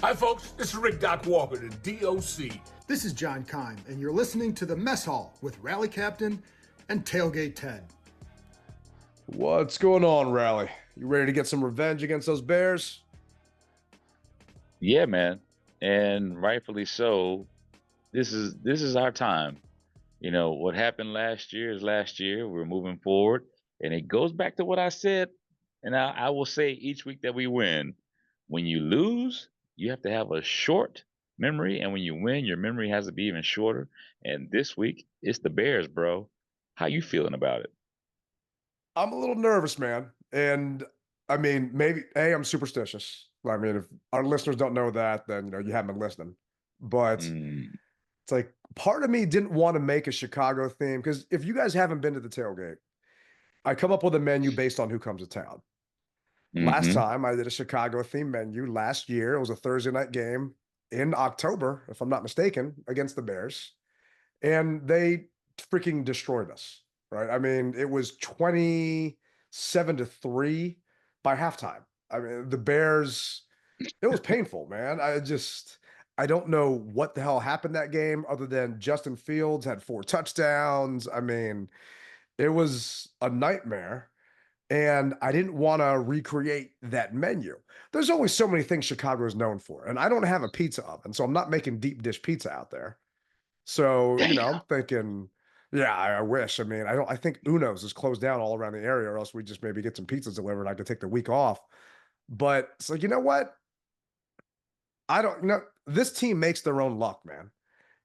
Hi, folks. This is Rick Doc Walker, the DOC. This is John Kime, and you're listening to the Mess Hall with Rally Captain and Tailgate Ted. What's going on, Rally? You ready to get some revenge against those Bears? Yeah, man. And rightfully so. This is our time. You know, what happened last year is last year. We're moving forward. And it goes back to what I said. And I will say each week that we win, when you lose, you have to have a short memory. And when you win, your memory has to be even shorter. And this week, it's the Bears, bro. How you feeling about it? I'm a little nervous, man. And I mean, maybe, I'm superstitious. I mean, if our listeners don't know that, then, you haven't been listening. But it's like part of me didn't want to make a Chicago theme because if you guys haven't been to the tailgate, I come up with a menu based on who comes to town. Last time I did a Chicago theme menu last year. It was a Thursday night game in October, if I'm not mistaken, against the Bears. And they freaking destroyed us, right? I mean, it was 27-3 by halftime. I mean, the Bears, it was painful, man. I don't know what the hell happened that game other than Justin Fields had 4 touchdowns. I mean, it was a nightmare. And I didn't want to recreate that menu. There's always so many things Chicago is known for. And I don't have a pizza oven, so I'm not making deep dish pizza out there. So, I'm thinking, yeah, I wish. I mean, I think Uno's is closed down all around the area, or else we just maybe get some pizzas delivered. I could take the week off. But it's like, you know what? I don't know. This team makes their own luck, man.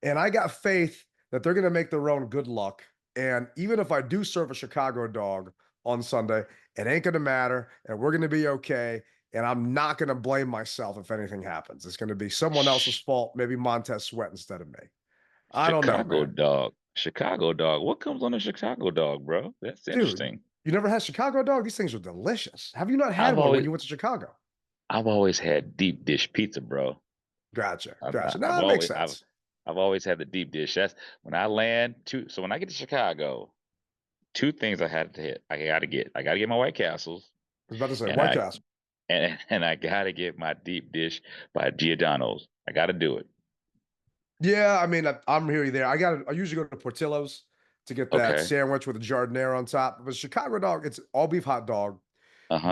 And I got faith that they're going to make their own good luck. And even if I do serve a Chicago dog on Sunday, it ain't going to matter. And we're going to be okay. And I'm not going to blame myself if anything happens. It's going to be someone else's fault. Maybe Montez Sweat instead of me. I don't know, Chicago man. dog. Chicago dog. What comes on a Chicago dog, bro? That's interesting. Dude, you never had Chicago dog? These things are delicious. Have you not had one when you went to Chicago? I've always had deep dish pizza, bro. Gotcha. I've No, that makes sense. I've always had the deep dish. That's when I land so when I get to Chicago, 2 things I had to hit. I gotta get my White Castles. I was about to say White Castle. And I gotta get my deep dish by Giordano's. I gotta do it. Yeah, I mean, I'm here there. I usually go to Portillo's to get that sandwich with a giardiniera on top. But Chicago dog, it's all beef hot dog,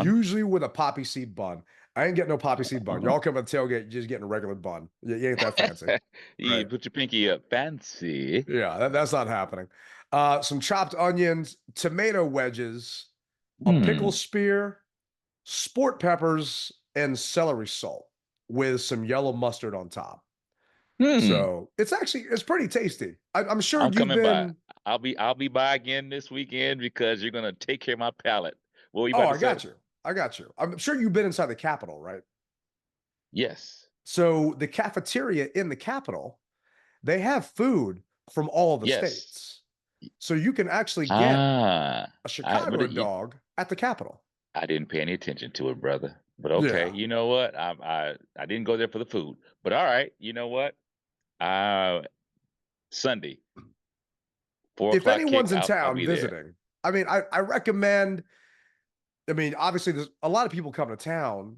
usually with a poppy seed bun. I ain't getting no poppy seed bun. Y'all come to the tailgate, you're just getting a regular bun. You ain't that fancy. You put your pinky up. Fancy. Yeah, that's not happening. Some chopped onions, tomato wedges, a pickle spear, sport peppers, and celery salt with some yellow mustard on top. So it's pretty tasty. I'm sure you've been. I'll be by again this weekend because you're gonna take care of my palate. What were you about to say? I got you. I'm sure you've been inside the Capitol, right? Yes. So the cafeteria in the Capitol, they have food from all the states. So you can actually get a Chicago dog at the Capitol. I didn't pay any attention to it, brother. But okay, you know what? I didn't go there for the food. But all right, you know what? Sunday, 4 if o'clock anyone's kick, in town I'll be visiting, I mean, I recommend. I mean, obviously, there's a lot of people come to town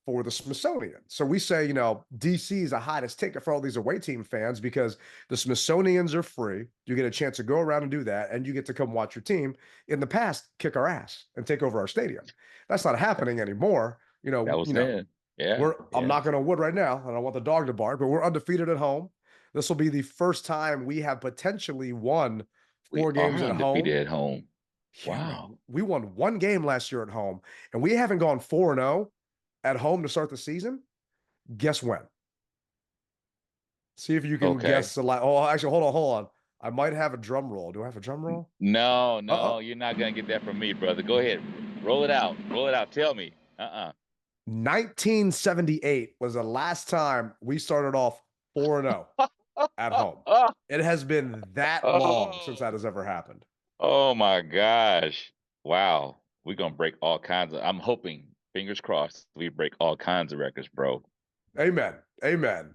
for the Smithsonian. So we say, DC is the hottest ticket for all these away team fans because the Smithsonians are free. You get a chance to go around and do that, and you get to come watch your team in the past kick our ass and take over our stadium. That's not happening anymore. That was then. Yeah. I'm knocking on wood right now, and I want the dog to bark, but we're undefeated at home. This will be the first time we have potentially won 4 games at home. Undefeated at home. Yeah, wow. Man, we won 1 game last year at home, and we haven't gone 4-0 at home to start the season. Guess when? See if you can guess. Oh, actually, hold on. I might have a drum roll. Do I have a drum roll? No, you're not gonna get that from me, brother. Go ahead, roll it out. Tell me. 1978 was the last time we started off 4-0 at home. It has been that long since that has ever happened. Oh my gosh. Wow. We're going to break all kinds of, I'm hoping, fingers crossed, we break all kinds of records, bro. Amen.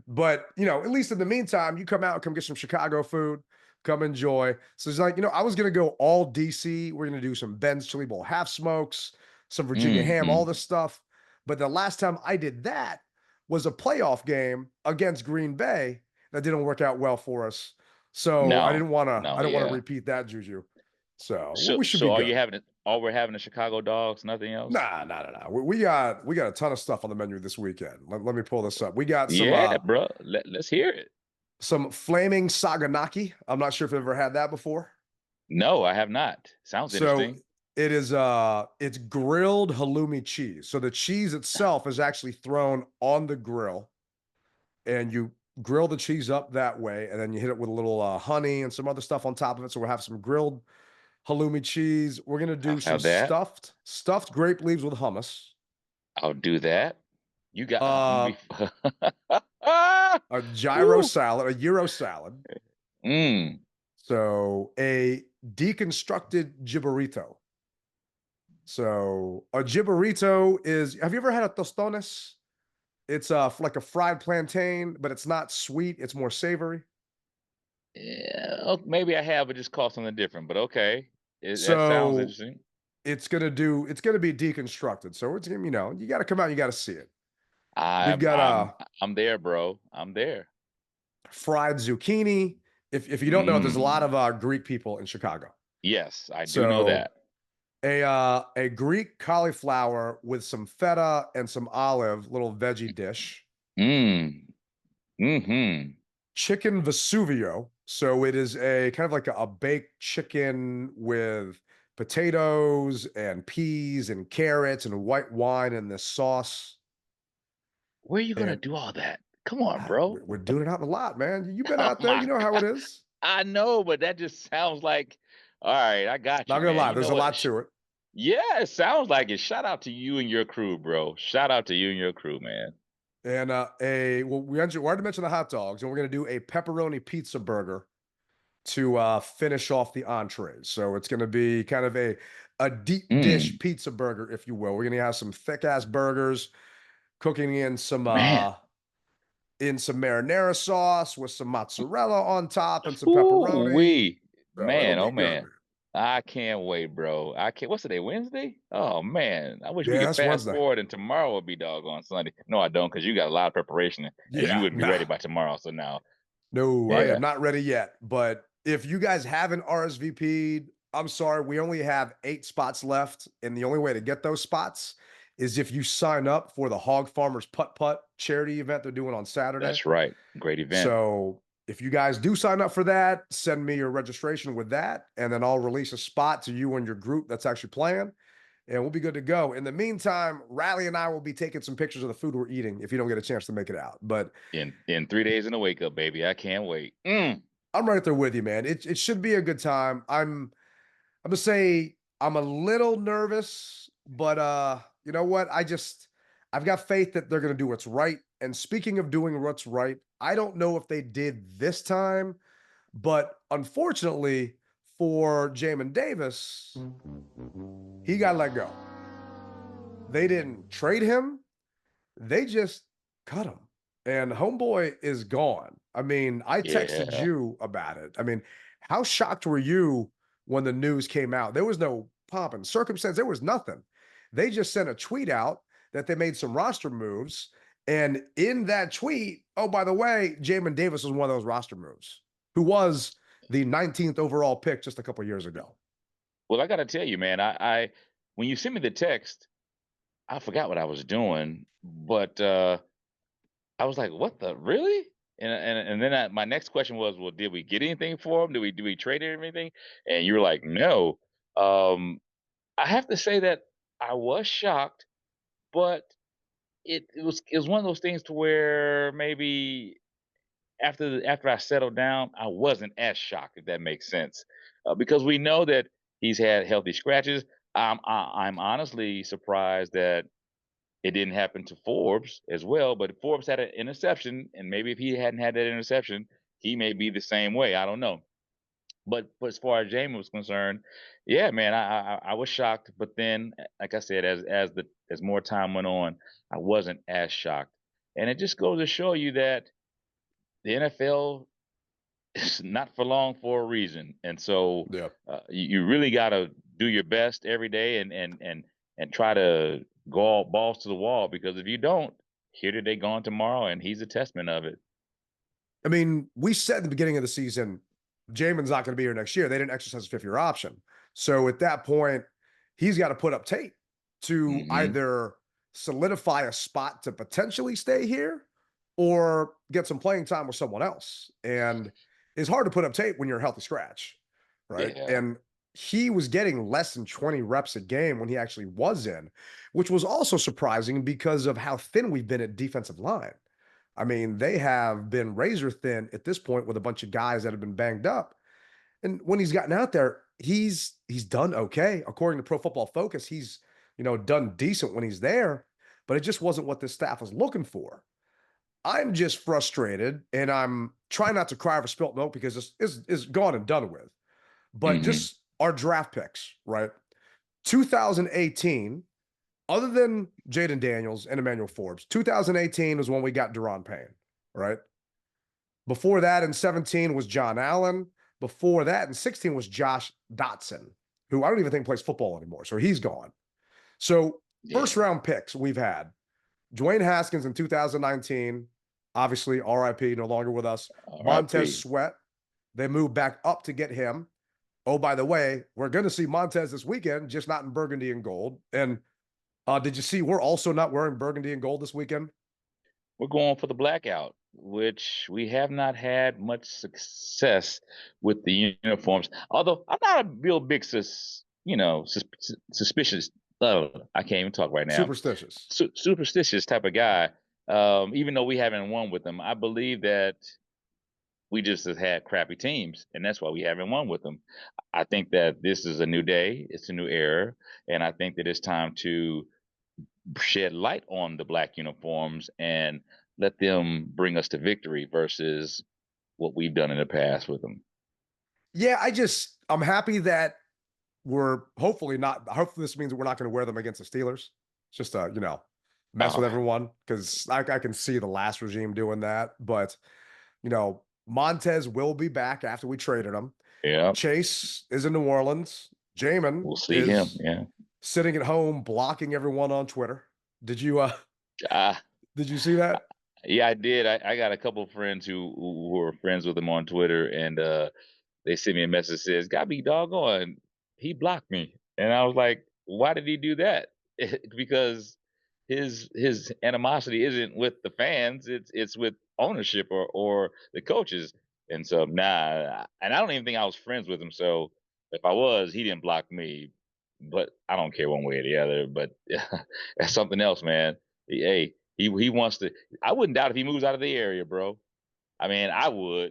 But, at least in the meantime, you come out, come get some Chicago food, come enjoy. So it's like, I was going to go all DC. We're going to do some Ben's Chili Bowl half smokes, some Virginia ham, all this stuff. But the last time I did that was a playoff game against Green Bay that didn't work out well for us. So I No, didn't want to. I no, don't want to yeah. repeat that juju. So So we should be so are you good. having it? All we're having the Chicago dogs, nothing else? Nah. We got a ton of stuff on the menu this weekend. Let me pull this up. We got Yeah, bro. Let's hear it. some flaming saganaki. I'm not sure if you've ever had that before. No, I have not. Sounds So interesting. it is it's grilled halloumi cheese. So the cheese itself is actually thrown on the grill and you grill the cheese up that way and then you hit it with a little honey and some other stuff on top of it. So we'll have some grilled halloumi cheese. We're gonna I'll do some have that. stuffed grape leaves with hummus. I'll do that. You got. I'm Uh be. Ah! a gyro Woo! salad, a Euro salad. Mm. So a deconstructed gibberito. So a gibberito is, have you ever had a tostones? It's like a fried plantain, but it's not sweet, it's more savory. Yeah, maybe I have, but just call something different. But okay, that sounds So interesting. it's gonna be deconstructed. So it's gonna, you gotta come out, you gotta see it. We've I'm got I'm I'm there, bro. I'm there. fried zucchini. If you don't know, there's a lot Mm. of Greek people in Chicago. Yes, I do know So that. a Greek cauliflower with some feta and some olive, little veggie dish. Mm. Mm-hmm. Chicken Vesuvio. So it is a kind of like a baked chicken with potatoes and peas and carrots and white wine and this sauce. Where are you gonna And do all that? Come on, bro. we're doing it out a lot, man. You've been Oh out there, my you know how it God. is. I know, but that just sounds like, all right, I got Not you, gonna man. lie, You there's know a what? lot to it. Yeah, it sounds like it. Shout out to you and your crew, bro. Shout out to you and your crew, man. And we already mentioned the hot dogs, and we're gonna do a pepperoni pizza burger to finish off the entrees. So it's going to be kind of a deep dish Mm, pizza burger, if you will. We're going to have some thick ass burgers, cooking man. in some marinara sauce with some mozzarella on top and some Ooh pepperoni. wee. So it'll Man, be oh good, man. man. I can't wait, bro. I can't. What's today? Wednesday? Oh man. I wish we Yeah, could that's fast Wednesday. forward and tomorrow would be doggone Sunday. No, I don't, because you got a lot of preparation and you Yeah, wouldn't be nah, ready by tomorrow. So now, no, I yeah, am not ready yet. But if you guys haven't RSVP'd, I'm sorry, we only have 8 spots left, and the only way to get those spots is if you sign up for the Hog Farmers Putt Putt charity event they're doing on Saturday. that's right. Great event. So if you guys do sign up for that, send me your registration with that, and then I'll release a spot to you and your group that's actually playing, and we'll be good to go. In the meantime, Riley and I will be taking some pictures of the food we're eating if you don't get a chance to make it out. But In 3 days in the wake up, baby. I can't wait. Mm. I'm right there with you, man. It should be a good time. I'm gonna say I'm a little nervous, but you know what? I've got faith that they're gonna do what's right. And speaking of doing what's right, I don't know if they did this time, but unfortunately for Jamin Davis, he got let go. They didn't trade him, they just cut him. And homeboy is gone. I mean, I texted Yeah, you about it. I mean, how shocked were you when the news came out? There was no pomp and circumstance, there was nothing. They just sent a tweet out that they made some roster moves. And in that tweet, oh, by the way, Jamin Davis was one of those roster moves, who was the 19th overall pick just a couple years ago. well, I got to tell you, man. I when you sent me the text, I forgot what I was doing, but I was like, "What the really?" And then my next question was, "Well, did we get anything for him? Do we trade anything?" And you were like, "No." Um, I have to say that I was shocked, but it was one of those things to where maybe after I settled down, I wasn't as shocked, if that makes sense, because we know that he's had healthy scratches. I'm honestly surprised that it didn't happen to Forbes as well, but Forbes had an interception, and maybe if he hadn't had that interception, he may be the same way. I don't know. But as far as Jamie was concerned, yeah, man, I was shocked. But then, like I said, as more time went on, I wasn't as shocked, and it just goes to show you that the NFL is not for long for a reason. And so Yeah. you really got to do your best every day and try to go all balls to the wall, because if you don't, here today, gone tomorrow, and he's a testament of it. I mean, we said in the beginning of the season, Jamin's not going to be here next year. They didn't exercise a fifth-year option. So at that point, he's got to put up tape to either solidify a spot to potentially stay here or get some playing time with someone else. And it's hard to put up tape when you're a healthy scratch, right? Yeah. And he was getting less than 20 reps a game when he actually was in, which was also surprising because of how thin we've been at defensive line. I mean, they have been razor thin at this point with a bunch of guys that have been banged up. And when he's gotten out there, he's done okay. According to Pro Football Focus, he's, done decent when he's there, but it just wasn't what this staff was looking for. I'm just frustrated, and I'm trying not to cry over spilt milk because it's gone and done with. But just our draft picks, right? 2018, other than Jaden Daniels and Emmanuel Forbes, 2018 was when we got Deron Payne, right? Before that in 17 was John Allen. Before that in 16 was Josh Dotson, who I don't even think plays football anymore. So he's gone. So first round picks we've had Dwayne Haskins in 2019, obviously RIP, no longer with us. Montez Sweat, they moved back up to get him. Oh, by the way, we're going to see Montez this weekend, just not in burgundy and gold. And did you see we're also not wearing burgundy and gold this weekend? We're going for the blackout, which we have not had much success with the uniforms. Although I'm not a real big, suspicious. Oh, I can't even talk right now. Superstitious type of guy. Even though we haven't won with them, I believe that we just have had crappy teams, and that's why we haven't won with them. I think that this is a new day. It's a new era, and I think that it's time to shed light on the black uniforms and let them bring us to victory versus what we've done in the past with them. Yeah, I'm happy that hopefully this means we're not going to wear them against the Steelers. Just mess with everyone, because I can see the last regime doing that. But Montez will be back after we traded him. Yeah. Chase is in New Orleans. Jamin, we'll see him. Yeah. Sitting at home blocking everyone on Twitter. Did you did you see that? Yeah, I did. I got a couple of friends who were friends with him on Twitter, and they sent me a message that says, "Got me doggone, he blocked me." And I was like, "Why did he do that?" Because his animosity isn't with the fans; it's with ownership or the coaches. And so and I don't even think I was friends with him. So if I was, he didn't block me. But I don't care one way or the other. But that's something else, man. He wants to. I wouldn't doubt if he moves out of the area, bro. I mean, I would.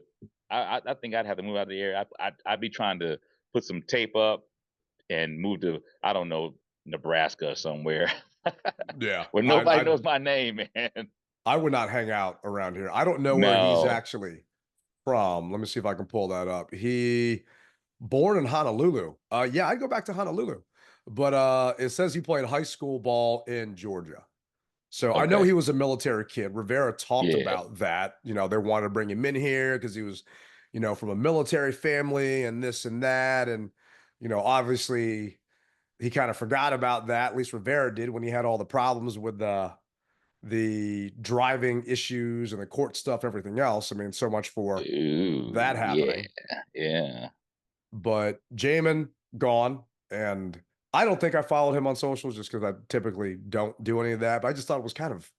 I think I'd have to move out of the area. I'd be trying to put some tape up and move to, I don't know, Nebraska or somewhere. Yeah, where nobody knows my name, man. I would not hang out around here. I don't know where he's actually from. Let me see if I can pull that up. He born in Honolulu. Yeah, I'd go back to Honolulu. But it says he played high school ball in Georgia. So I know he was a military kid. Rivera talked about that. They wanted to bring him in here because he was, from a military family and this and that. And, obviously he kind of forgot about that. At least Rivera did when he had all the problems with the driving issues and the court stuff, everything else. I mean, so much for that happening. Yeah. But Jamin gone, and I don't think I followed him on socials just because I typically don't do any of that. But I just thought it was kind of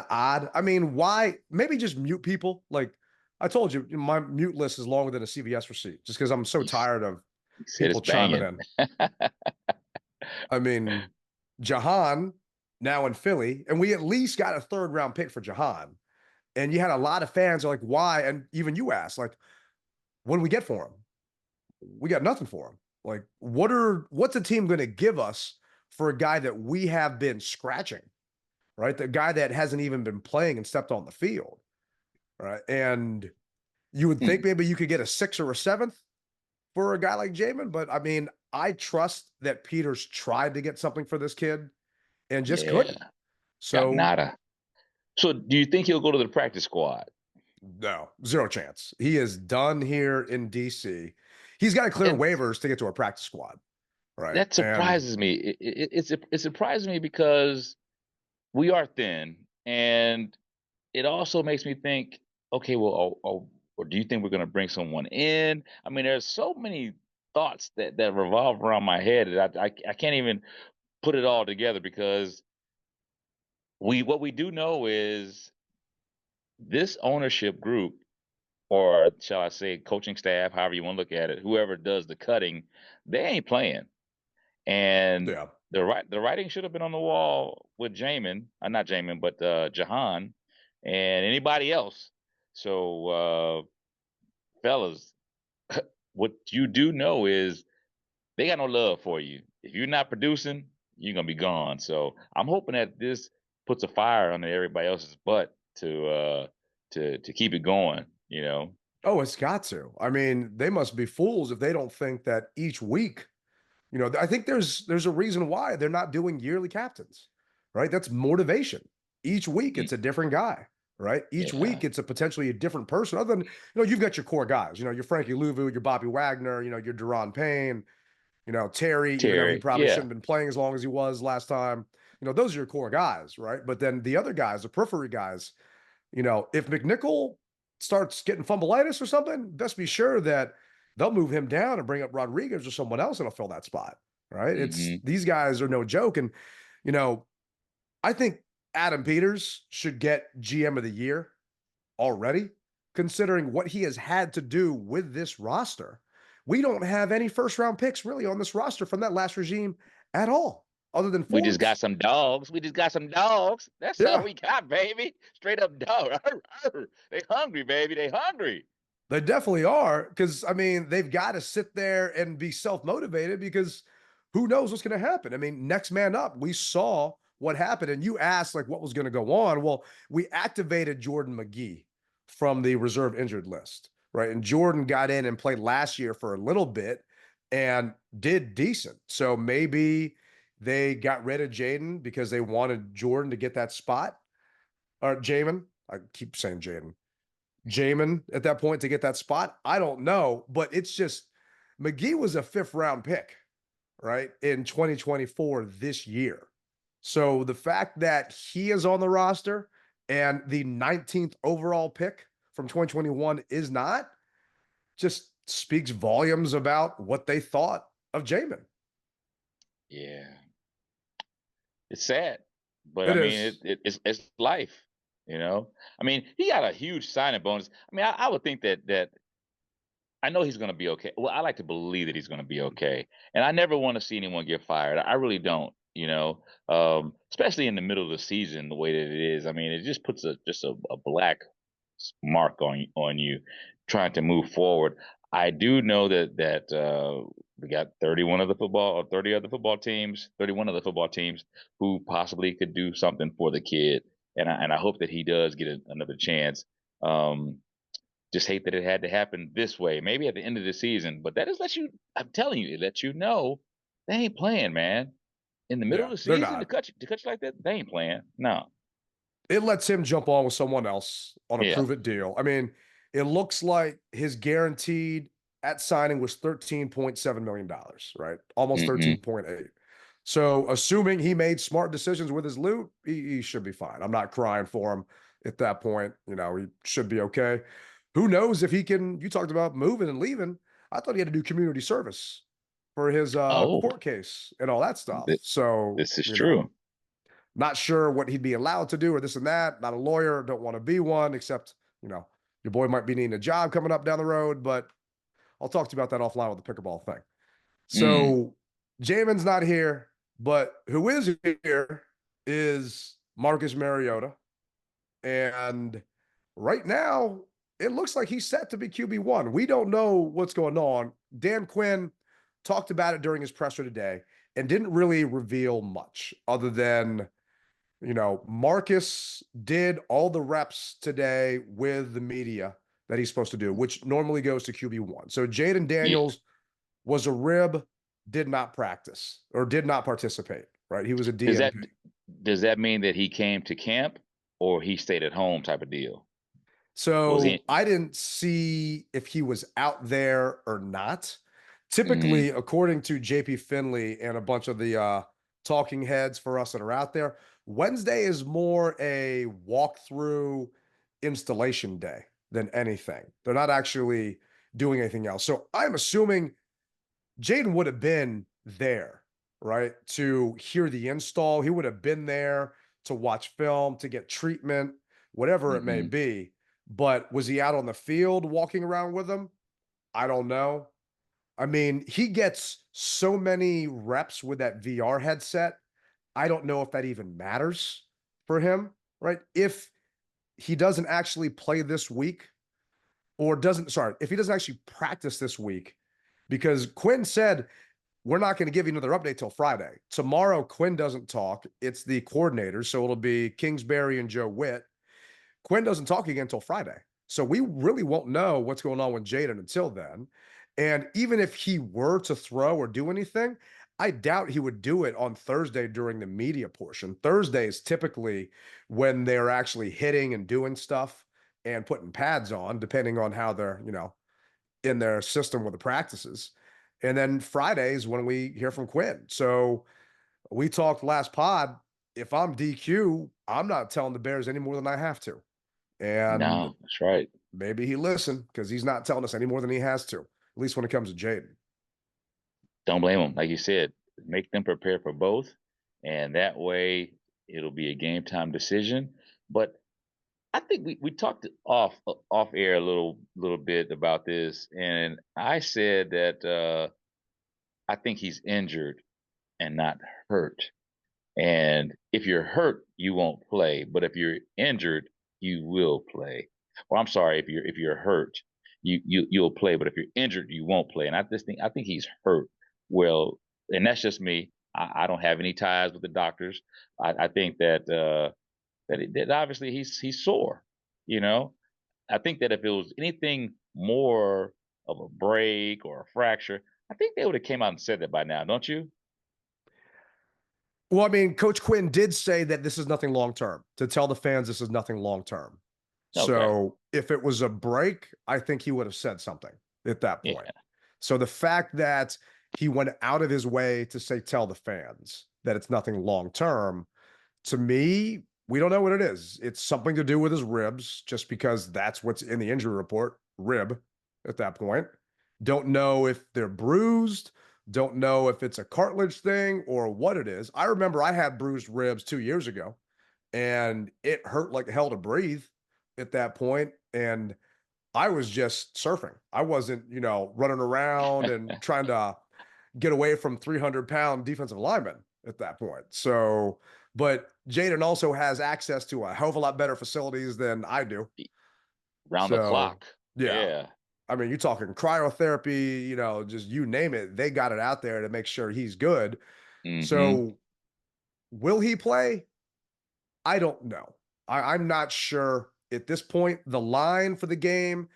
odd. I mean, why? Maybe just mute people. Like I told you, my mute list is longer than a CVS receipt, just because I'm so tired of people chiming in. I mean, Jahan now in Philly, and we at least got a third-round pick for Jahan. And you had a lot of fans are like, why? And even you asked, like, what do we get for him? We got nothing for him. Like, what's the team going to give us for a guy that we have been scratching, right? The guy that hasn't even been playing and stepped on the field, right? And you would think maybe you could get a 6th or a 7th for a guy like Jamin, but I mean, I trust that Peters tried to get something for this kid and just couldn't. So nada. So do you think he'll go to the practice squad? No, zero chance. He is done here in DC. He's got to clear waivers to get to a practice squad, right? That surprises me. It surprises me because we are thin, And it also makes me think, okay, well, or do you think we're going to bring someone in? I mean, there's so many thoughts that revolve around my head that I can't even put it all together because what we do know is this ownership group, or shall I say coaching staff, however you want to look at it, whoever does the cutting, they ain't playing. And Yeah. the writing should have been on the wall with Jamin, not Jamin, but Jahan and anybody else. So fellas, what you do know is they got no love for you. If you're not producing, you're gonna be gone. So I'm hoping that this puts a fire under everybody else's butt to keep it going, you know. Oh, it's got to. I mean, they must be fools if they don't think that each week, I think there's a reason why they're not doing yearly captains, right? That's motivation. Each week it's a different guy, right? Each Yeah. week it's a potentially a different person. Other than, you've got your core guys, your Frankie Louvu, your Bobby Wagner, your Deron Payne, Terry, even though he Terry, probably yeah. shouldn't have been playing as long as he was last time. Those are your core guys, right? But then the other guys, the periphery guys, if McNichol starts getting fumbleitis or something, best be sure that they'll move him down and bring up Rodriguez or someone else that'll fill that spot. Right? Hmm. These guys are no joke. And, I think Adam Peters should get GM of the year already, considering what he has had to do with this roster. We don't have any first round picks really on this roster from that last regime at all, other than We just got Forbes. some dogs. We just got some dogs. That's all Yeah. we got, baby. Straight up dog. They hungry, baby. They hungry. They definitely are, because I mean, they've got to sit there and be self-motivated because who knows what's going to happen. I mean, next man up, we saw what happened, and you asked like what was going to go on. Well, we activated Jordan McGee from the reserve injured list, right? And Jordan got in and played last year for a little bit and did decent. So maybe they got rid of Jaden because they wanted Jordan to get that spot, or Jamin. I keep saying Jamin at that point to get that spot. I don't know, but it's just McGee was a 5th round pick, right, in 2024 this year. So the fact that he is on the roster and the 19th overall pick from 2021 is not, just speaks volumes about what they thought of Jamin. Yeah. It's sad, but I It mean, is. it's life, you know. I mean, he got a huge signing bonus. I mean, I would think that I know he's going to be okay. Well, I like to believe that he's going to be okay, and I never want to see anyone get fired. I really don't, you know. Especially in the middle of the season, the way that it is. I mean, it just puts a black mark on you trying to move forward. I do know that we got 31 of the football or 30 other football teams, 31 of the football teams who possibly could do something for the kid, and I hope that he does get another chance. Just hate that it had to happen this way. Maybe at the end of the season, but that just lets you. I'm telling you, it lets you know they ain't playing, man. In the middle Yeah, of the they're season, not. to cut you like that, they ain't playing. No. It lets him jump on with someone else on a Yeah. prove it deal. I mean, it looks like his guaranteed at signing was $13.7 million, right? Almost Hmm. 13.8. So assuming he made smart decisions with his loot, he should be fine. I'm not crying for him at that point. He should be okay. Who knows if he can, you talked about moving and leaving. I thought he had to do community service for his Oh, court case and all that stuff. th- So, this is true. not sure what he'd be allowed to do or this and that. Not a lawyer, don't want to be one, except, your boy might be needing a job coming up down the road, but I'll talk to you about that offline with the pickleball thing. Mm. So Jamin's not here, but who is here is Marcus Mariota. And right now, it looks like he's set to be QB1. We don't know what's going on. Dan Quinn talked about it during his presser today and didn't really reveal much other than Marcus did all the reps today with the media that he's supposed to do, which normally goes to QB1. So Jaden Yeah. Daniels was a rib, did not practice or did not participate, right? He was a Does that DMV. does that mean that he came to camp or he stayed at home type of deal? Was So he? I didn't see if he was out there or not. Hmm. Typically, according to JP Finley and a bunch of the talking heads for us that are out there, Wednesday is more a walkthrough installation day than anything. They're not actually doing anything else. So I'm assuming Jaden would have been there, right, to hear the install. He would have been there to watch film, to get treatment, whatever it may Mm-hmm. be. But was he out on the field walking around with them? I don't know. I mean, he gets so many reps with that VR headset. I don't know if that even matters for him, right? If he doesn't actually play this week, or doesn't, sorry, if he doesn't actually practice this week, because Quinn said, we're not going to give you another update till Friday. Tomorrow, Quinn doesn't talk. It's the coordinators. So it'll be Kingsbury and Joe Witt. Quinn doesn't talk again until Friday. So we really won't know what's going on with Jaden until then. And even if he were to throw or do anything, I doubt he would do it on Thursday during the media portion. Thursday is typically when they're actually hitting and doing stuff and putting pads on, depending on how they're, in their system with the practices. And then Friday is when we hear from Quinn. So we talked last pod. If I'm DQ, I'm not telling the Bears any more than I have to. And No, that's right. maybe he listened because he's not telling us any more than he has to, at least when it comes to Jaden. Don't blame them. Like you said, make them prepare for both. And that way it'll be a game time decision. But I think we talked off air a little bit about this, and I said that I think he's injured and not hurt. And if you're hurt, you won't play. But if you're injured, you will play. Or I'm sorry, if you're hurt, you'll play. But if you're injured, you won't play. And I think he's hurt. Well, and that's just me. I don't have any ties with the doctors. I think that obviously he's sore. You know, I think that if it was anything more of a break or a fracture, I think they would have came out and said that by now, don't you? Well, I mean, Coach Quinn did say that this is nothing long term, to tell the fans this is nothing long term. Okay. So if it was a break, I think he would have said something at that point. Yeah. So the fact that he went out of his way to say, tell the fans that it's nothing long term, to me, we don't know what it is. It's something to do with his ribs, just because that's what's in the injury report, rib at that point. Don't know if they're bruised. Don't know if it's a cartilage thing or what it is. I remember I had bruised ribs 2 years ago, and it hurt like hell to breathe at that point. And I was just surfing. I wasn't, running around and trying to get away from 300-pound defensive linemen at that point. So, but Jaden also has access to a hell of a lot better facilities than I do. Round the clock. Yeah. I mean, you're talking cryotherapy, just you name it. They got it out there to make sure he's good. Mm-hmm. So will he play? I don't know. I'm not sure at this point. The line for the game,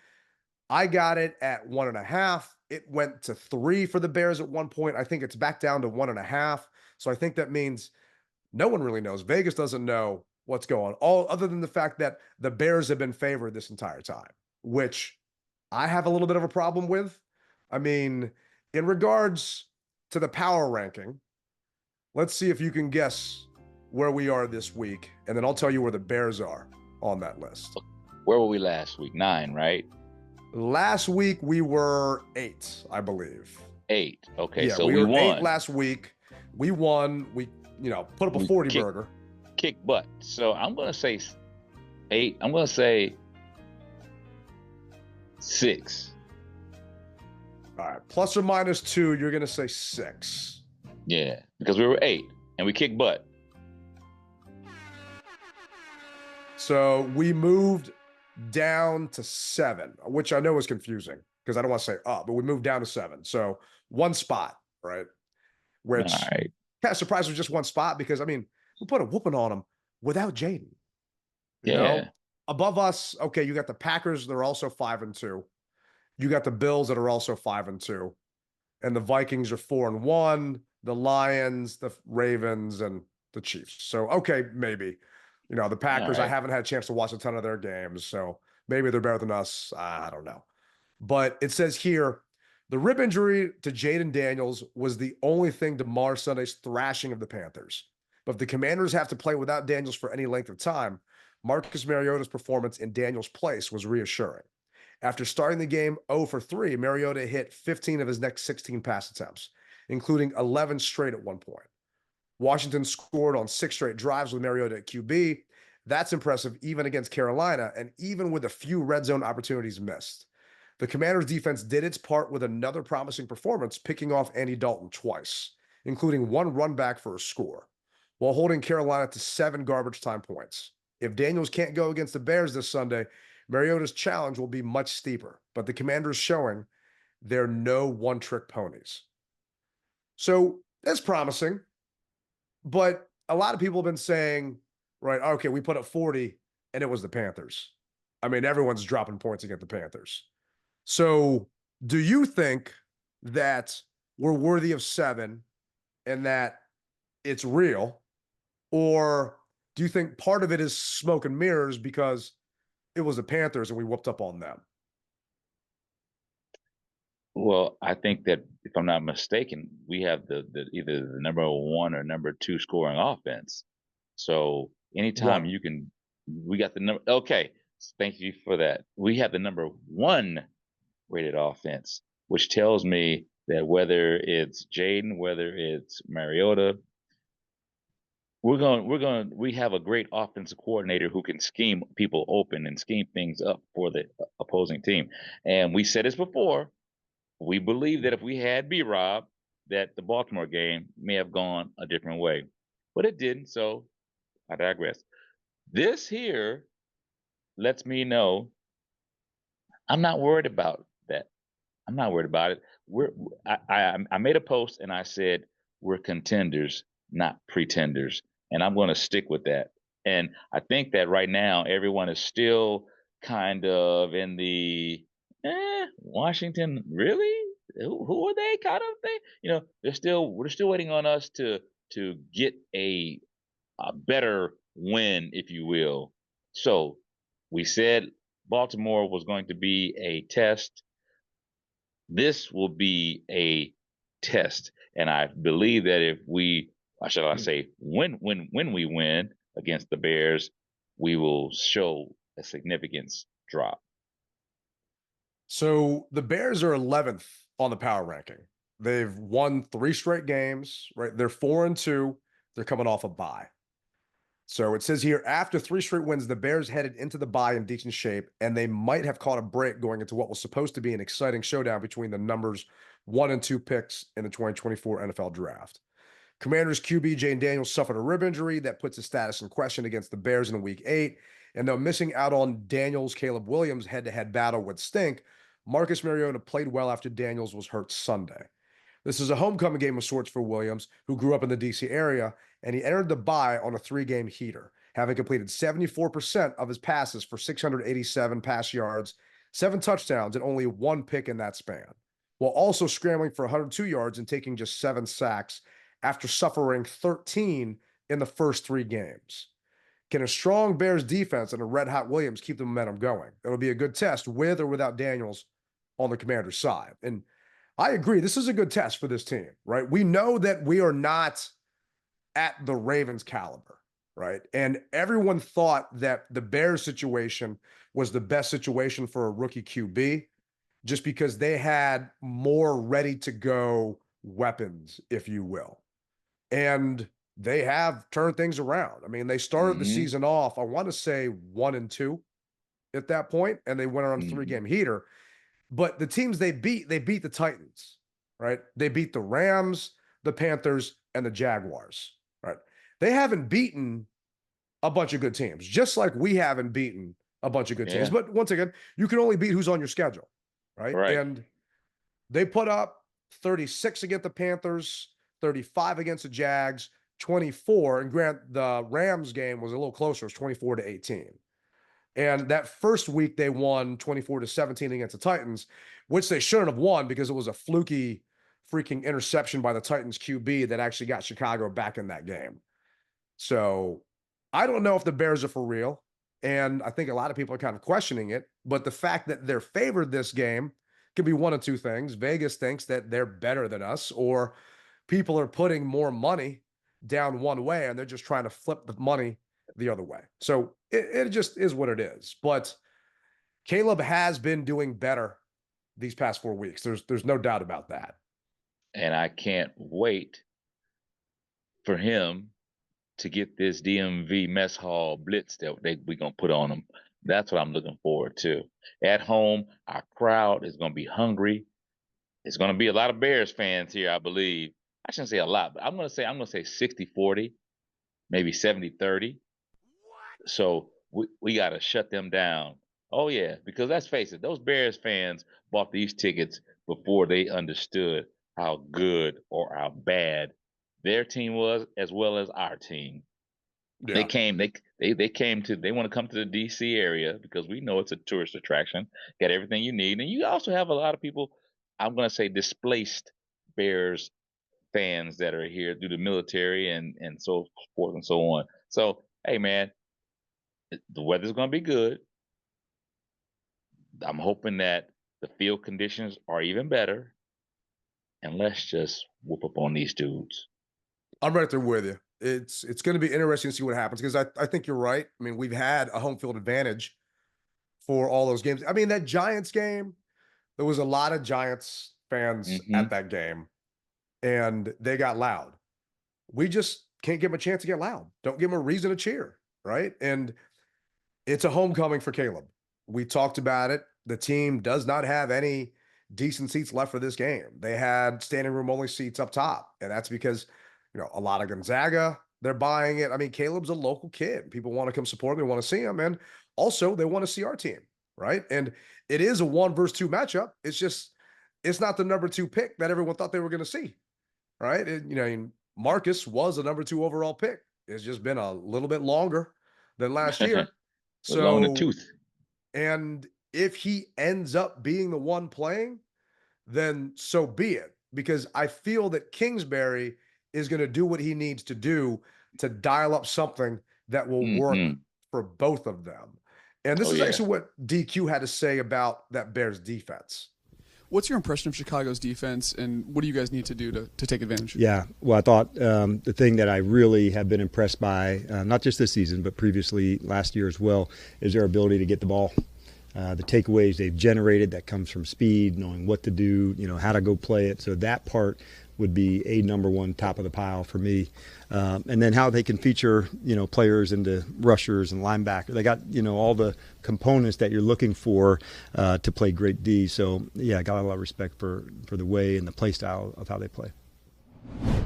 I got it at 1.5. It went to 3 for the Bears at one point. I think it's back down to 1.5. So I think that means no one really knows. Vegas doesn't know what's going on, all other than the fact that the Bears have been favored this entire time, which I have a little bit of a problem with. I mean, in regards to the power ranking, let's see if you can guess where we are this week, and then I'll tell you where the Bears are on that list. Where were we last week? 9, right? Last week we were 8, I believe. 8. Okay, Yeah, so we we were won. 8 last week. We won. We, put up a 40 burger. Kick butt. So I'm gonna say 8. I'm gonna say 6. All right, plus or minus 2. You're gonna say 6. Yeah, because we were 8 and we kicked butt. So we moved down to 7, which I know is confusing because I don't want to say up, but we moved down to 7. So 1 spot, right? Which All right. kind of surprised was just 1 spot because, I mean, we put a whooping on them without Jaden. Yeah. Above us, okay, you got the Packers. They're also 5-2. You got the Bills that are also 5-2. And the Vikings are 4-1. The Lions, the Ravens, and the Chiefs. So, okay, maybe. The Packers, Right. I haven't had a chance to watch a ton of their games, so maybe they're better than us. I don't know. But it says here, the rib injury to Jaden Daniels was the only thing to mar Sunday's thrashing of the Panthers. But if the Commanders have to play without Daniels for any length of time, Marcus Mariota's performance in Daniels' place was reassuring. After starting the game 0 for 3, Mariota hit 15 of his next 16 pass attempts, including 11 straight at one point. Washington scored on 6 straight drives with Mariota at QB. That's impressive even against Carolina and even with a few red zone opportunities missed. The Commanders' defense did its part with another promising performance, picking off Andy Dalton twice, including 1 run back for a score, while holding Carolina to 7 garbage time points. If Daniels can't go against the Bears this Sunday, Mariota's challenge will be much steeper, but the Commanders showing they're no one-trick ponies. So that's promising, but a lot of people have been saying, right, okay, we put up 40 and it was the Panthers. I mean, everyone's dropping points against the Panthers. So do you think that we're worthy of 7 and that it's real? Or do you think part of it is smoke and mirrors because it was the Panthers and we whooped up on them? Well, I think that if I'm not mistaken, we have the either the number 1 or number 2 scoring offense. So anytime you can, we got the number. Okay, thank you for that. We have the number 1 rated offense, which tells me that whether it's Jaden, whether it's Mariota, we have a great offensive coordinator who can scheme people open and scheme things up for the opposing team. And we said this before. We believe that if we had B-Rob, that the Baltimore game may have gone a different way, but it didn't. So I digress. This here lets me know I'm not worried about that. I'm not worried about it. I made a post and I said we're contenders, not pretenders, and I'm going to stick with that. And I think that right now everyone is still kind of in the Washington, really? Who are they? Kind of thing. We're still waiting on us to get a better win, if you will. So we said Baltimore was going to be a test. This will be a test, and I believe that if we, or shall I say, when we win against the Bears, we will show a significance drop. So the Bears are 11th on the power ranking. They've won 3 straight games, right? They're 4-2. They're coming off a bye. So it says here, after 3 straight wins, the Bears headed into the bye in decent shape, and they might have caught a break going into what was supposed to be an exciting showdown between the numbers 1 and 2 picks in the 2024 NFL Draft. Commanders QB Jamin Davis suffered a rib injury that puts his status in question against the Bears in Week 8, and though missing out on Daniels' Caleb Williams head-to-head battle with Stink, Marcus Mariota played well after Daniels was hurt Sunday. This is a homecoming game of sorts for Williams, who grew up in the D.C. area, and he entered the bye on a 3-game heater, having completed 74% of his passes for 687 pass yards, 7 touchdowns, and only 1 pick in that span, while also scrambling for 102 yards and taking just 7 sacks after suffering 13 in the first 3 games. Can a strong Bears defense and a red-hot Williams keep the momentum going? It'll be a good test with or without Daniels on the Commanders' side. And I agree, this is a good test for this team, right? We know that we are not at the Ravens caliber, right? And everyone thought that the Bears situation was the best situation for a rookie QB just because they had more ready-to-go weapons, if you will. And they have turned things around. I mean, they started the season off, I want to say 1-2 at that point, and they went on a 3-game heater. But the teams they beat the Titans, right? They beat the Rams, the Panthers, and the Jaguars, right? They haven't beaten a bunch of good teams, just like we haven't beaten a bunch of good teams. But once again, you can only beat who's on your schedule, right? And they put up 36 against the Panthers, 35 against the Jags, 24. And grant the Rams game was a little closer, it was 24-18. And that first week they won 24-17 against the Titans, which they shouldn't have won because it was a fluky freaking interception by the Titans QB that actually got Chicago back in that game. So I don't know if the Bears are for real. And I think a lot of people are kind of questioning it. But the fact that they're favored this game could be one of 2 things. Vegas thinks that they're better than us, or people are putting more money down one way and they're just trying to flip the money the other way. So it just is what it is. But Caleb has been doing better these past 4 weeks. There's no doubt about that. And I can't wait for him to get this DMV Mess Hall blitz that we're going to put on him. That's what I'm looking forward to. At home, our crowd is going to be hungry. It's going to be a lot of Bears fans here, I believe. I shouldn't say a lot, but I'm going to say 60-40, maybe 70-30. So we got to shut them down. Oh, yeah, because let's face it, those Bears fans bought these tickets before they understood how good or how bad their team was, as well as our team. Yeah. They came to, they want to come to the DC area because we know it's a tourist attraction, got everything you need. And you also have a lot of people, I'm going to say displaced Bears fans that are here through the military and so forth and so on. So, hey, man, the weather's going to be good. I'm hoping that the field conditions are even better. And let's just whoop up on these dudes. I'm right there with you. It's going to be interesting to see what happens because I think you're right. I mean, we've had a home field advantage for all those games. I mean, that Giants game, there was a lot of Giants fans at that game, and they got loud. We just can't give them a chance to get loud. Don't give them a reason to cheer, right? And it's a homecoming for Caleb. We talked about it. The team does not have any decent seats left for this game. They had standing room only seats up top, and that's because a lot of Gonzaga, they're buying it. I mean, Caleb's a local kid. People want to come support him. They want to see him. And also they want to see our team, right? And it is a 1 versus 2 matchup. It's not the number 2 pick that everyone thought they were going to see, right? Marcus was a number 2 overall pick. It's just been a little bit longer than last year. So long in the tooth. And if he ends up being the one playing, then so be it. Because I feel that Kingsbury is going to do what he needs to do to dial up something that will work for both of them. And this is actually what DQ had to say about that Bears defense. What's your impression of Chicago's defense, and what do you guys need to do to take advantage? Yeah, well, I thought the thing that I really have been impressed by, not just this season, but previously last year as well, is their ability to get the ball. The takeaways they've generated, that comes from speed, knowing what to do, how to go play it. So that part would be a number 1 top of the pile for me. And then how they can feature, players into rushers and linebacker. They got, all the components that you're looking for to play great D. So, yeah, I got a lot of respect for the way and the play style of how they play. I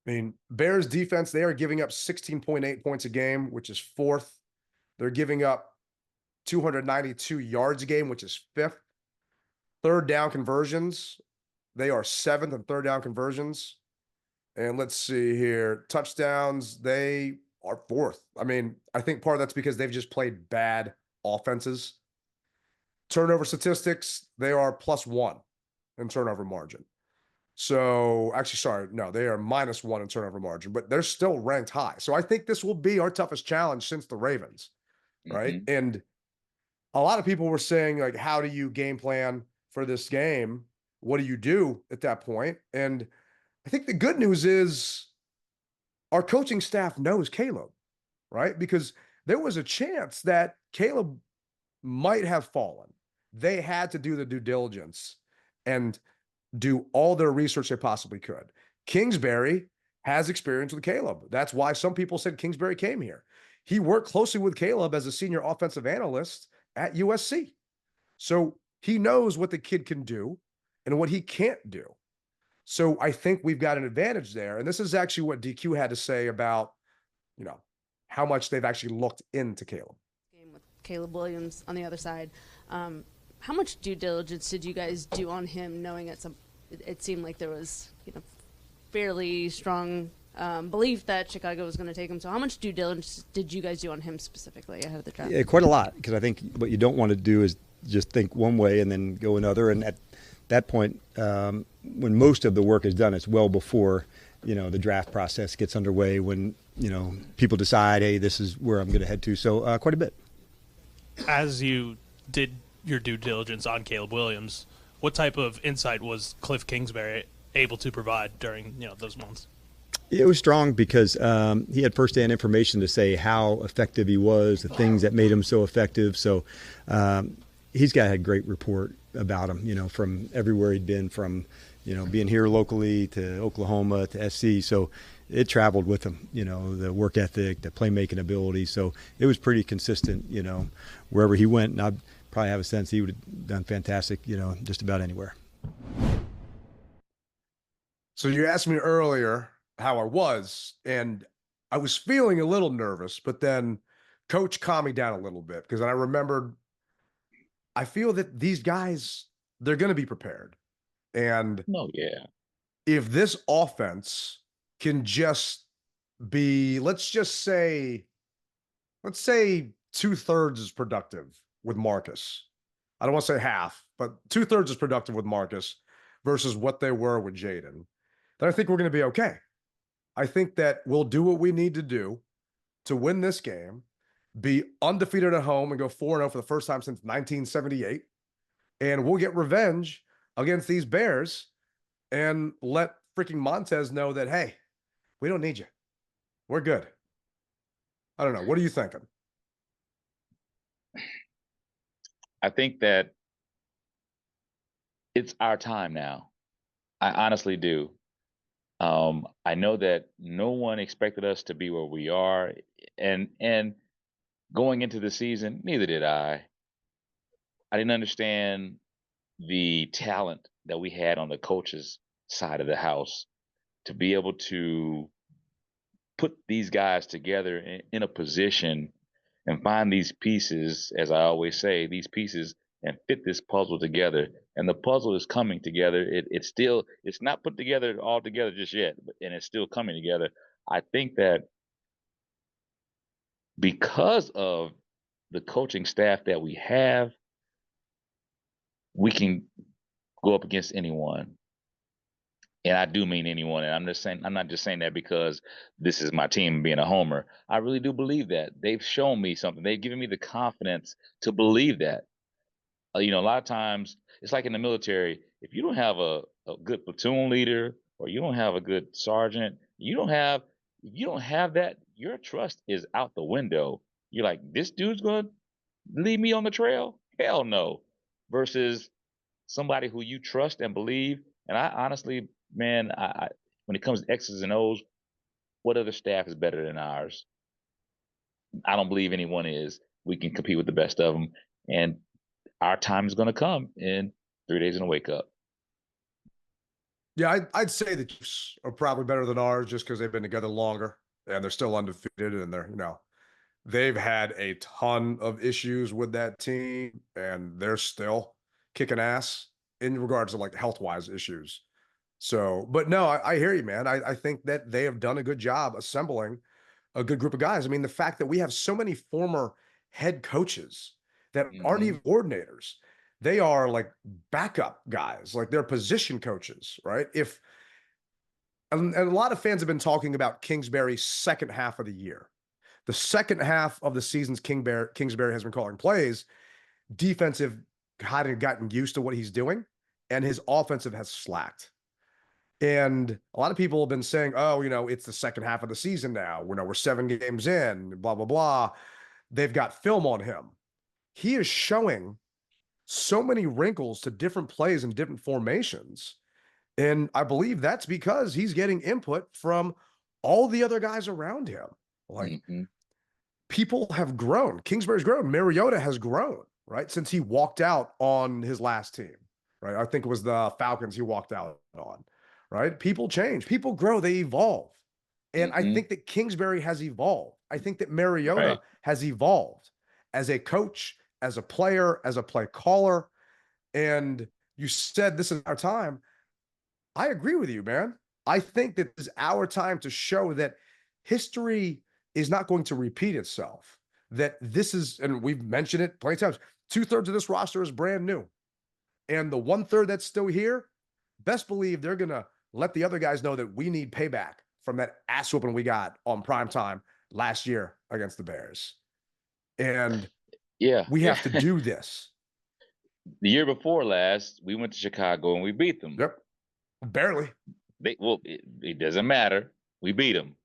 mean, Bears defense, they are giving up 16.8 points a game, which is 4th. They're giving up 292 yards a game, which is 5th. Third down conversions, they are 7th in third down conversions. And let's see here, touchdowns, they are 4th. I mean, I think part of that's because they've just played bad offenses. Turnover statistics, they are +1 in turnover margin. So actually, sorry, no, they are -1 in turnover margin, but they're still ranked high. So I think this will be our toughest challenge since the Ravens, right? And a lot of people were saying, like, how do you game plan for this game? What do you do at that point? And I think the good news is our coaching staff knows Caleb, right? Because there was a chance that Caleb might have fallen. They had to do the due diligence and do all their research they possibly could. Kingsbury has experience with Caleb. That's why some people said Kingsbury came here. He worked closely with Caleb as a senior offensive analyst at USC. So he knows what the kid can do and what he can't do. So I think we've got an advantage there. And this is actually what DQ had to say about, how much they've actually looked into Caleb. Game with Caleb Williams on the other side. How much due diligence did you guys do on him, knowing it seemed like there was, fairly strong belief that Chicago was going to take him. So how much due diligence did you guys do on him specifically ahead of the draft? Yeah, quite a lot, because I think what you don't want to do is just think one way and then go another. And at that point, when most of the work is done, it's well before, the draft process gets underway, when, people decide, hey, this is where I'm going to head to. So quite a bit. As you did your due diligence on Caleb Williams, what type of insight was Kliff Kingsbury able to provide during, those months? It was strong because he had firsthand information to say how effective he was, the things that made him so effective. So he's got a great report about him, you know, from everywhere he'd been, from, you know, being here locally to Oklahoma to SC. So it traveled with him, you know, the work ethic, the playmaking ability. So it was pretty consistent, you know, wherever he went. And I'd probably have a sense he would have done fantastic, you know, just about anywhere. So you asked me earlier how I was, and I was feeling a little nervous, but then Coach calmed me down a little bit, because I remembered I feel that these guys, they're going to be prepared. And if this offense can just be, let's say 2/3 is productive with Marcus. I don't want to say half, but 2/3 is productive with Marcus versus what they were with Jaden, then I think we're going to be okay. I think that we'll do what we need to do to win this game, be undefeated at home and go 4-0 for the first time since 1978. And we'll get revenge against these Bears and let freaking Montez know that, hey, we don't need you. We're good. I don't know. What are you thinking? I think that it's our time now. I honestly do. I know that no one expected us to be where we are, and going into the season, neither did I. I didn't understand the talent that we had on the coaches' side of the house to be able to put these guys together in a position and find these pieces, as I always say, these pieces, and fit this puzzle together. And the puzzle is coming together. It's not put together all together just yet, and it's still coming together. I think that because of the coaching staff that we have, we can go up against anyone. And I do mean anyone. And I'm not just saying that because this is my team being a homer. I really do believe that. They've shown me something. They've given me the confidence to believe that. You know, a lot of times it's like in the military, if you don't have a good platoon leader, or you don't have a good sergeant, if you don't have that, your trust is out the window. You're like, this dude's going to lead me on the trail? Hell no. Versus somebody who you trust and believe. And I honestly, man, I when it comes to X's and O's, what other staff is better than ours? I don't believe anyone is. We can compete with the best of them. And our time is going to come in 3 days and a wake up. Yeah, I'd say the Chiefs are probably better than ours just because they've been together longer and they're still undefeated, and they're, you know, they've had a ton of issues with that team and they're still kicking ass in regards to like health-wise issues. So, but no, I hear you, man. I think that they have done a good job assembling a good group of guys. I mean, the fact that we have so many former head coaches that aren't even coordinators, they are like backup guys, like they're position coaches, right? And a lot of fans have been talking about Kingsbury's second half of the year. The second half of the season's Kingsbury has been calling plays. Defensive hadn't gotten used to what he's doing, and his offensive has slacked. And a lot of people have been saying, oh, you know, it's the second half of the season now. We're 7 games in, blah, blah, blah. They've got film on him. He is showing so many wrinkles to different plays and different formations. And I believe that's because he's getting input from all the other guys around him. Like, people have grown. Kingsbury's grown. Mariota has grown, right? Since he walked out on his last team, right? I think it was the Falcons he walked out on, right? People change. People grow. They evolve. And I think that Kingsbury has evolved. I think that Mariota has evolved as a coach, as a player, as a play caller. And you said this is our time. I agree with you, man. I think that this is our time to show that history is not going to repeat itself. That this is, and we've mentioned it plenty of times, 2/3 of this roster is brand new. And the 1/3 that's still here, best believe they're going to let the other guys know that we need payback from that ass whooping we got on primetime last year against the Bears. And we have to do this. The year before last, we went to Chicago and we beat them. Yep. Barely. It doesn't matter. We beat them.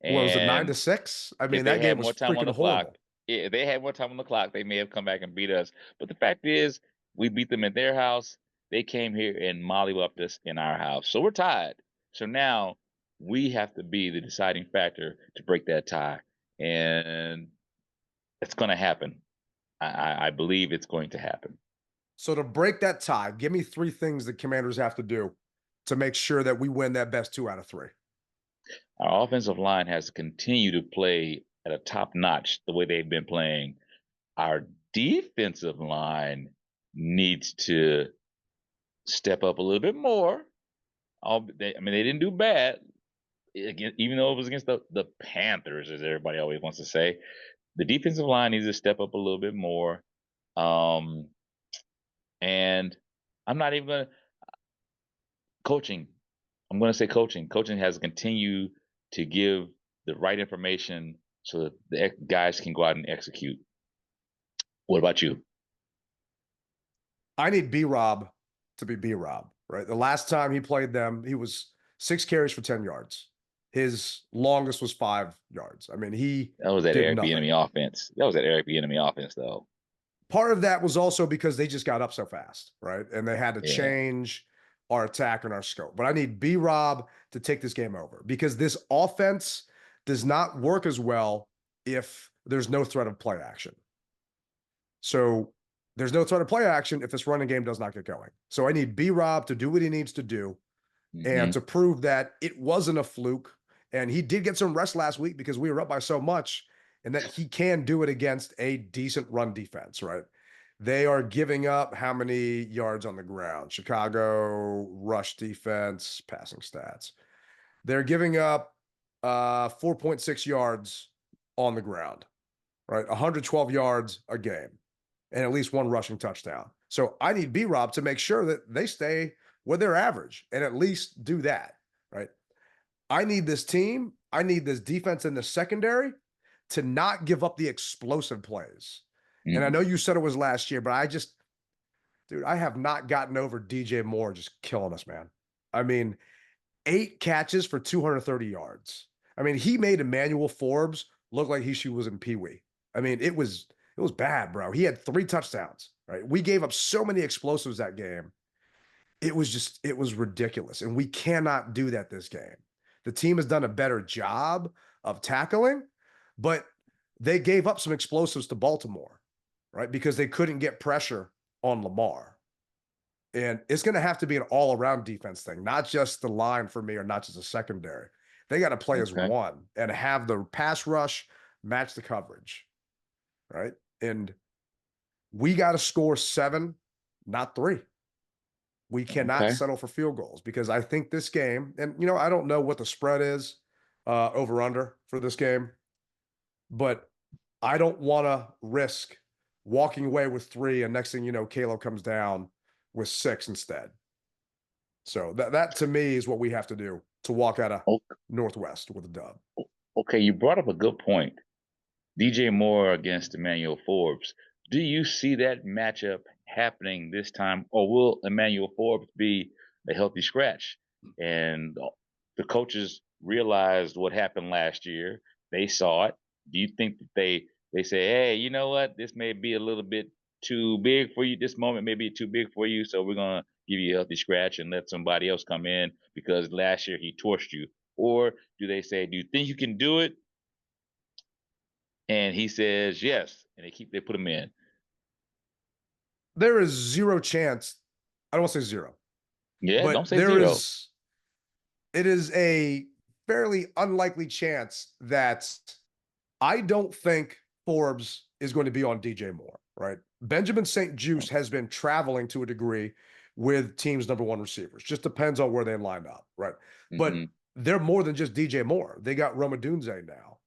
What was it, And 9-6? I if mean, they that game had was more time on freaking the clock, horrible. if they had more time on the clock, they may have come back and beat us. But the fact is, we beat them at their house. They came here and mollywopped us in our house. So we're tied. So now we have to be the deciding factor to break that tie. And it's going to happen. I believe it's going to happen. So to break that tie, give me 3 things the Commanders have to do to make sure that we win that best 2 out of 3. Our offensive line has to continue to play at a top notch the way they've been playing. Our defensive line needs to step up a little bit more. They didn't do bad, even though it was against the Panthers, as everybody always wants to say. The defensive line needs to step up a little bit more. And I'm not even going to coaching. I'm going to say coaching. Coaching has to continue to give the right information so that the guys can go out and execute. What about you? I need B-Rob to be B-Rob, right? The last time he played them, he was 6 carries for 10 yards. His longest was 5 yards. I mean, that was that did Eric nothing. Bieniemy offense. That was that Eric Bieniemy offense, though. Part of that was also because they just got up so fast, right? And they had to change our attack and our scope. But I need B-Rob to take this game over because this offense does not work as well if there's no threat of play action. So there's no threat of play action if this running game does not get going. So I need B-Rob to do what he needs to do and to prove that it wasn't a fluke. And he did get some rest last week because we were up by so much, and that he can do it against a decent run defense, right? They are giving up how many yards on the ground? Chicago rush defense, passing stats. They're giving up 4.6 yards on the ground, right? 112 yards a game and at least 1 rushing touchdown. So I need B-Rob to make sure that they stay with their average and at least do that, right? I need this team, I need this defense in the secondary to not give up the explosive plays. And I know you said it was last year, but I have not gotten over DJ Moore just killing us, man. I mean, 8 catches for 230 yards. I mean, he made Emmanuel Forbes look like she was in Pee Wee. I mean, it was bad, bro. He had 3 touchdowns, right? We gave up so many explosives that game. It was ridiculous. And we cannot do that this game. The team has done a better job of tackling, but they gave up some explosives to Baltimore, right? Because they couldn't get pressure on Lamar. And it's going to have to be an all-around defense thing, not just the line for me or not just a secondary. They got to play as one and have the pass rush match the coverage, right? And we got to score 7, not 3. We cannot settle for field goals because I think this game, and I don't know what the spread is over under for this game, but I don't want to risk walking away with 3 and next thing you know, Caleb comes down with 6 instead. So that to me is what we have to do to walk out of Northwest with a dub. Okay, you brought up a good point. DJ Moore against Emmanuel Forbes. Do you see that matchup happening this time, or will Emmanuel Forbes be a healthy scratch? And the coaches realized what happened last year. They saw it. Do you think that they say, hey, you know what? This may be a little bit too big for you. This moment may be too big for you, so we're going to give you a healthy scratch and let somebody else come in because last year he torched you? Or do they say, do you think you can do it? And he says yes, and they put him in. There is 0 chance. I don't want to say 0. Yeah, but don't say 0. It is a fairly unlikely chance that I don't think Forbes is going to be on DJ Moore, right? Benjamin St. Juste has been traveling to a degree with teams' number 1 receivers. Just depends on where they line up, right? But they're more than just DJ Moore. They got Roma Dunze now.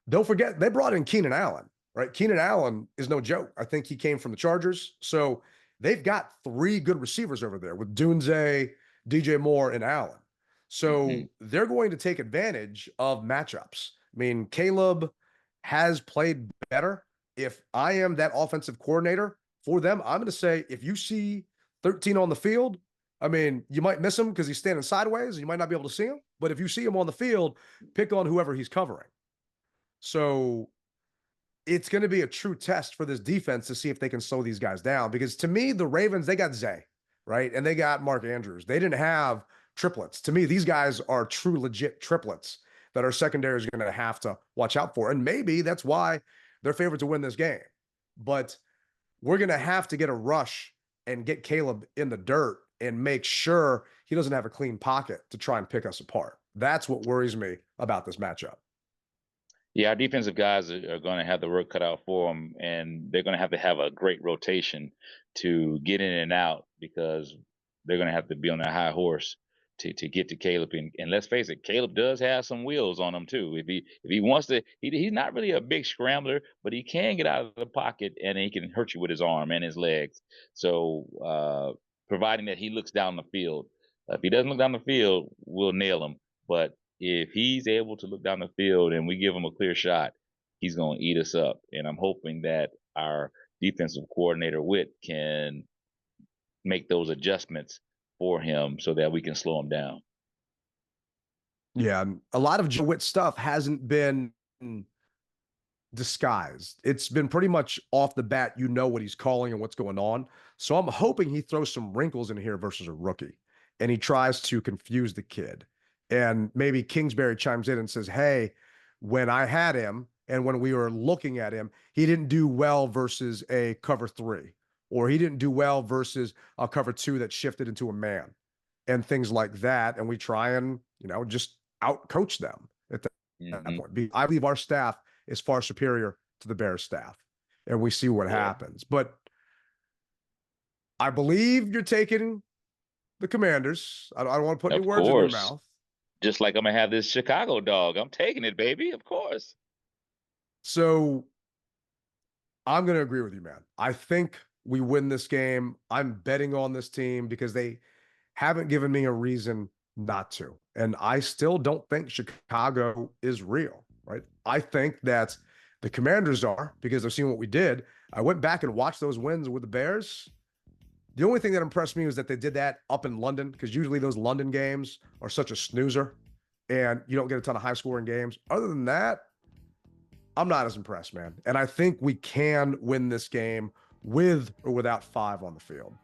Don't forget, they brought in Keenan Allen, right? Keenan Allen is no joke. I think he came from the Chargers. So they've got 3 good receivers over there with Dunze, DJ Moore, and Allen. So they're going to take advantage of matchups. I mean, Caleb has played better. If I am that offensive coordinator for them, I'm going to say, if you see 13 on the field, I mean, you might miss him because he's standing sideways and you might not be able to see him. But if you see him on the field, pick on whoever he's covering. So it's going to be a true test for this defense to see if they can slow these guys down. Because to me, the Ravens, they got Zay, right? And they got Mark Andrews. They didn't have triplets. To me, these guys are true, legit triplets that our secondary is going to have to watch out for. And maybe that's why they're favored to win this game. But we're going to have to get a rush and get Caleb in the dirt and make sure he doesn't have a clean pocket to try and pick us apart. That's what worries me about this matchup. Yeah, our defensive guys are going to have the work cut out for them, and they're going to have a great rotation to get in and out because they're going to have to be on their high horse to get to Caleb. And let's face it, Caleb does have some wheels on him too. If he wants to, he's not really a big scrambler, but he can get out of the pocket and he can hurt you with his arm and his legs. So providing that he looks down the field, if he doesn't look down the field, we'll nail him. But if he's able to look down the field and we give him a clear shot, he's going to eat us up. And I'm hoping that our defensive coordinator, Witt, can make those adjustments for him so that we can slow him down. Yeah, a lot of Joe Witt stuff hasn't been disguised. It's been pretty much off the bat. You know what he's calling and what's going on. So I'm hoping he throws some wrinkles in here versus a rookie and he tries to confuse the kid. And maybe Kingsbury chimes in and says, hey, when I had him and when we were looking at him, he didn't do well versus a cover 3, or he didn't do well versus a cover 2 that shifted into a man and things like that. And we try and, just out coach them at that point. I believe our staff is far superior to the Bears staff, and we see what happens. But I believe you're taking the Commanders. I don't want to put any words in your mouth. Just like I'm going to have this Chicago dog. I'm taking it, baby. Of course. So I'm going to agree with you, man. I think we win this game. I'm betting on this team because they haven't given me a reason not to. And I still don't think Chicago is real, right? I think that the Commanders are, because I've seen what we did. I went back and watched those wins with the Bears. The only thing that impressed me was that they did that up in London, because usually those London games are such a snoozer and you don't get a ton of high scoring games. Other than that, I'm not as impressed, man. And I think we can win this game with or without 5 on the field.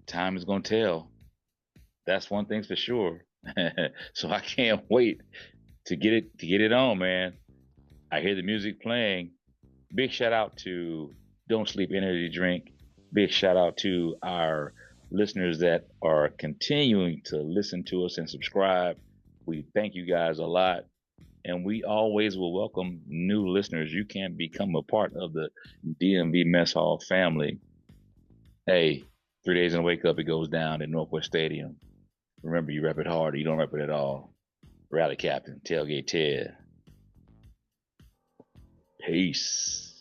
Time is going to tell. That's one thing's for sure. So I can't wait to get it on, man. I hear the music playing. Big shout out to Don't Sleep Energy Drink. Big shout out to our listeners that are continuing to listen to us and subscribe. We thank you guys a lot. And we always will welcome new listeners. You can become a part of the DMV Mess Hall family. Hey, 3 days and wake up, it goes down at Northwest Stadium. Remember, you rep it hard or you don't rep it at all. Rally Captain, Tailgate Ted. Peace.